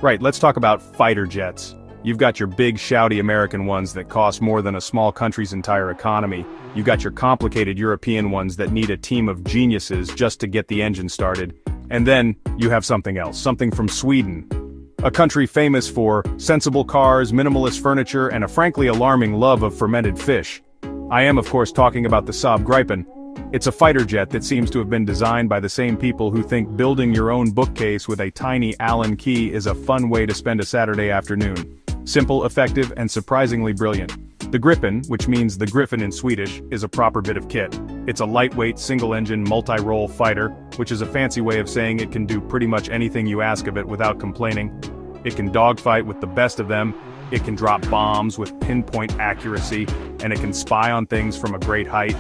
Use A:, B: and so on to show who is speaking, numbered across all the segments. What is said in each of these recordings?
A: Right, let's talk about fighter jets. You've got your big, shouty American ones that cost more than a small country's entire economy. You've got your complicated European ones that need a team of geniuses just to get the engine started. And then, you have something else, something from Sweden. A country famous for sensible cars, minimalist furniture, and a frankly alarming love of fermented fish. I am, of course, talking about the Saab Gripen. It's a fighter jet that seems to have been designed by the same people who think building your own bookcase with a tiny Allen key is a fun way to spend a Saturday afternoon. Simple, effective, and surprisingly brilliant. The Gripen, which means the Griffin in Swedish, is a proper bit of kit. It's a lightweight, single-engine, multi-role fighter, which is a fancy way of saying it can do pretty much anything you ask of it without complaining. It can dogfight with the best of them, it can drop bombs with pinpoint accuracy, and it can spy on things from a great height.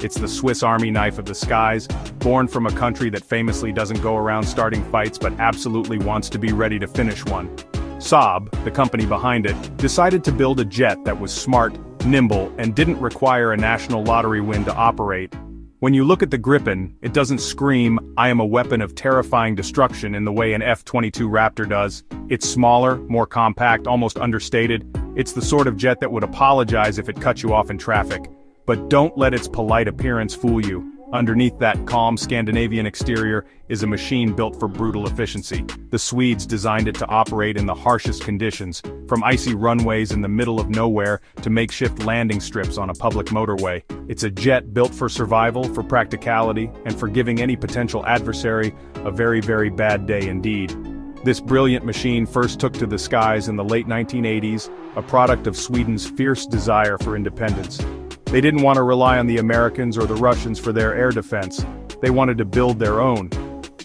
A: It's the Swiss Army knife of the skies, born from a country that famously doesn't go around starting fights but absolutely wants to be ready to finish one. Saab, the company behind it, decided to build a jet that was smart, nimble, and didn't require a national lottery win to operate. When you look at the Gripen, it doesn't scream, "I am a weapon of terrifying destruction" in the way an F-22 Raptor does. It's smaller, more compact, almost understated. It's the sort of jet that would apologize if it cut you off in traffic. But don't let its polite appearance fool you. Underneath that calm Scandinavian exterior is a machine built for brutal efficiency. The Swedes designed it to operate in the harshest conditions, from icy runways in the middle of nowhere to makeshift landing strips on a public motorway. It's a jet built for survival, for practicality, and for giving any potential adversary a very, very bad day indeed. This brilliant machine first took to the skies in the late 1980s, a product of Sweden's fierce desire for independence. They didn't want to rely on the Americans or the Russians for their air defense. They wanted to build their own.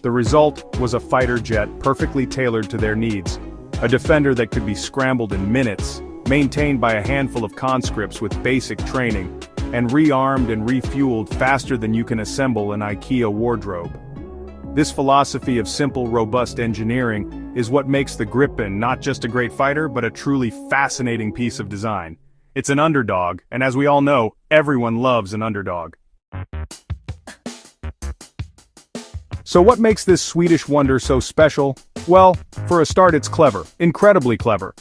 A: The result was a fighter jet perfectly tailored to their needs. A defender that could be scrambled in minutes, maintained by a handful of conscripts with basic training, and rearmed and refueled faster than you can assemble an IKEA wardrobe. This philosophy of simple, robust engineering is what makes the Gripen not just a great fighter but a truly fascinating piece of design. It's an underdog, and as we all know, everyone loves an underdog. So what makes this Swedish wonder so special? Well, for a start, it's clever, incredibly clever.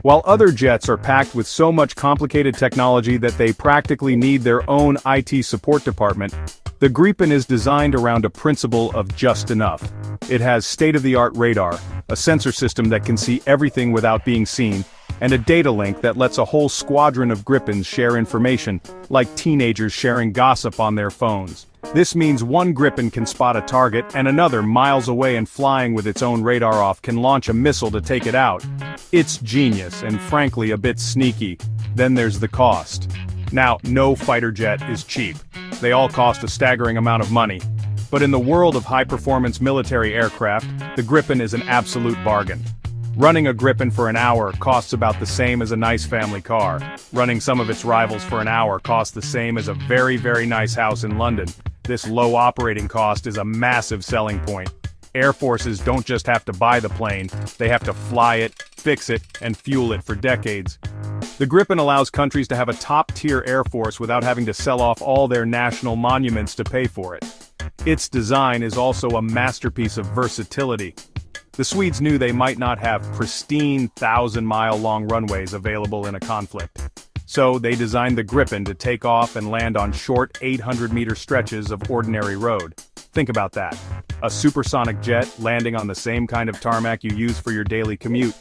A: While other jets are packed with so much complicated technology that they practically need their own IT support department, the Gripen is designed around a principle of just enough. It has state-of-the-art radar, a sensor system that can see everything without being seen, and a data link that lets a whole squadron of Gripens share information, like teenagers sharing gossip on their phones. This means one Gripen can spot a target and another miles away and flying with its own radar off can launch a missile to take it out. It's genius and frankly a bit sneaky. Then there's the cost. Now, no fighter jet is cheap. They all cost a staggering amount of money. But in the world of high-performance military aircraft, the Gripen is an absolute bargain. Running a Gripen for an hour costs about the same as a nice family car. Running some of its rivals for an hour costs the same as a very, very nice house in London. This low operating cost is a massive selling point. Air forces don't just have to buy the plane, they have to fly it, fix it, and fuel it for decades. The Gripen allows countries to have a top-tier air force without having to sell off all their national monuments to pay for it. Its design is also a masterpiece of versatility. The Swedes knew they might not have pristine 1,000-mile-long runways available in a conflict. So they designed the Gripen to take off and land on short 800-meter stretches of ordinary road. Think about that. A supersonic jet landing on the same kind of tarmac you use for your daily commute.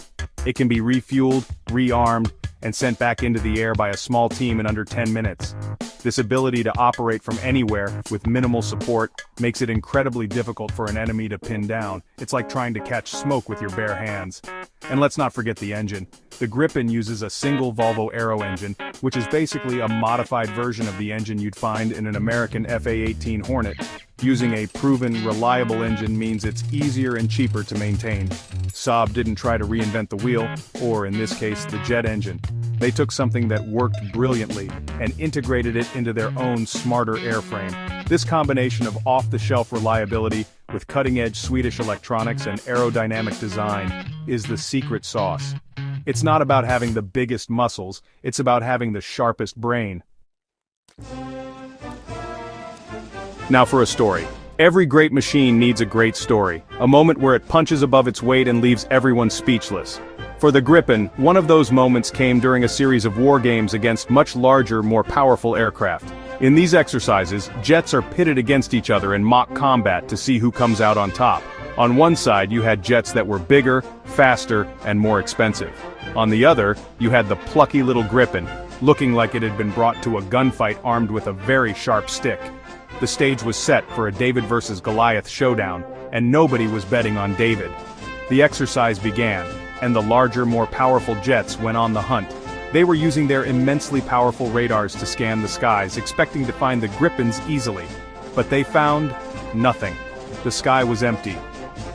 A: It can be refueled, rearmed, and sent back into the air by a small team in under 10 minutes. This ability to operate from anywhere with minimal support makes it incredibly difficult for an enemy to pin down. It's like trying to catch smoke with your bare hands. And let's not forget the engine. The Gripen uses a single Volvo Aero engine, which is basically a modified version of the engine you'd find in an American FA-18 Hornet. Using a proven, reliable engine means it's easier and cheaper to maintain. Saab didn't try to reinvent the wheel, or in this case, the jet engine. They took something that worked brilliantly and integrated it into their own smarter airframe. This combination of off-the-shelf reliability with cutting-edge Swedish electronics and aerodynamic design is the secret sauce. It's not about having the biggest muscles, it's about having the sharpest brain. Now for a story. Every great machine needs a great story, a moment where it punches above its weight and leaves everyone speechless. For the Gripen, one of those moments came during a series of war games against much larger, more powerful aircraft. In these exercises, jets are pitted against each other in mock combat to see who comes out on top. On one side you had jets that were bigger, faster, and more expensive. On the other, you had the plucky little Gripen, looking like it had been brought to a gunfight armed with a very sharp stick. The stage was set for a David versus Goliath showdown, and nobody was betting on David. The exercise began, and the larger, more powerful jets went on the hunt. They were using their immensely powerful radars to scan the skies, expecting to find the Gripens easily. But they found nothing. The sky was empty.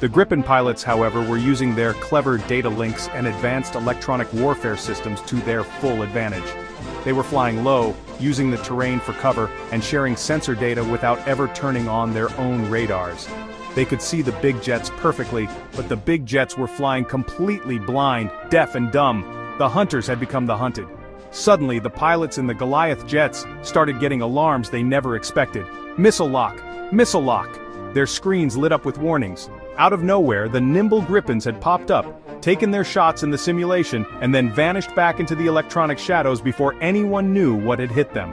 A: The Gripen pilots, however, were using their clever data links and advanced electronic warfare systems to their full advantage. They were flying low, using the terrain for cover, and sharing sensor data without ever turning on their own radars. They could see the big jets perfectly, but the big jets were flying completely blind, deaf and dumb. The hunters had become the hunted. Suddenly, the pilots in the Goliath jets started getting alarms they never expected. Missile lock! Missile lock! Their screens lit up with warnings. Out of nowhere, the nimble Gripens had popped up, taken their shots in the simulation, and then vanished back into the electronic shadows before anyone knew what had hit them.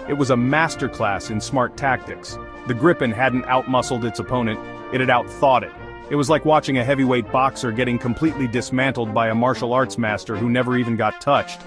A: It was a masterclass in smart tactics. The Gripen hadn't outmuscled its opponent, it had outthought it. It was like watching a heavyweight boxer getting completely dismantled by a martial arts master who never even got touched.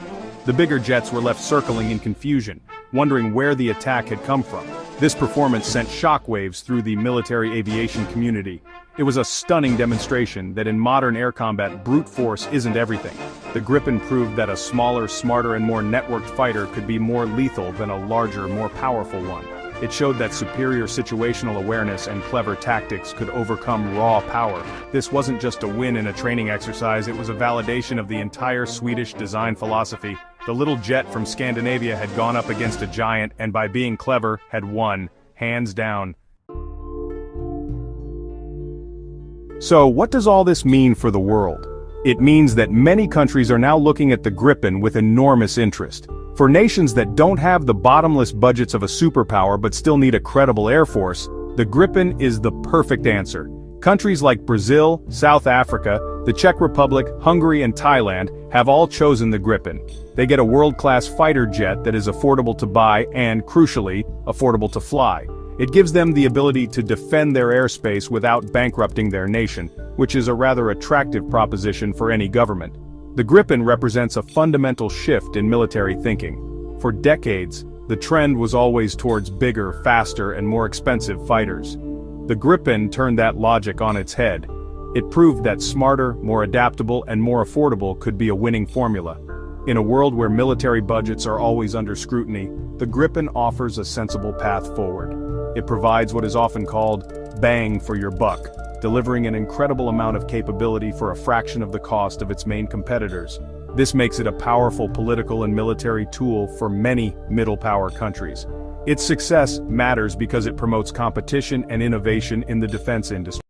A: The bigger jets were left circling in confusion, wondering where the attack had come from. This performance sent shockwaves through the military aviation community. It was a stunning demonstration that in modern air combat, brute force isn't everything. The Gripen proved that a smaller, smarter, and more networked fighter could be more lethal than a larger, more powerful one. It showed that superior situational awareness and clever tactics could overcome raw power. This wasn't just a win in a training exercise, it was a validation of the entire Swedish design philosophy. The little jet from Scandinavia had gone up against a giant and by being clever, had won, hands down. So what does all this mean for the world? It means that many countries are now looking at the Gripen with enormous interest. For nations that don't have the bottomless budgets of a superpower but still need a credible air force, the Gripen is the perfect answer. Countries like Brazil, South Africa, the Czech Republic, Hungary and Thailand have all chosen the Gripen. They get a world-class fighter jet that is affordable to buy and, crucially, affordable to fly. It gives them the ability to defend their airspace without bankrupting their nation, which is a rather attractive proposition for any government. The Gripen represents a fundamental shift in military thinking. For decades, the trend was always towards bigger, faster, and more expensive fighters. The Gripen turned that logic on its head. It proved that smarter, more adaptable, and more affordable could be a winning formula. In a world where military budgets are always under scrutiny, the Gripen offers a sensible path forward. It provides what is often called bang for your buck, delivering an incredible amount of capability for a fraction of the cost of its main competitors. This makes it a powerful political and military tool for many middle-power countries. Its success matters because it promotes competition and innovation in the defense industry.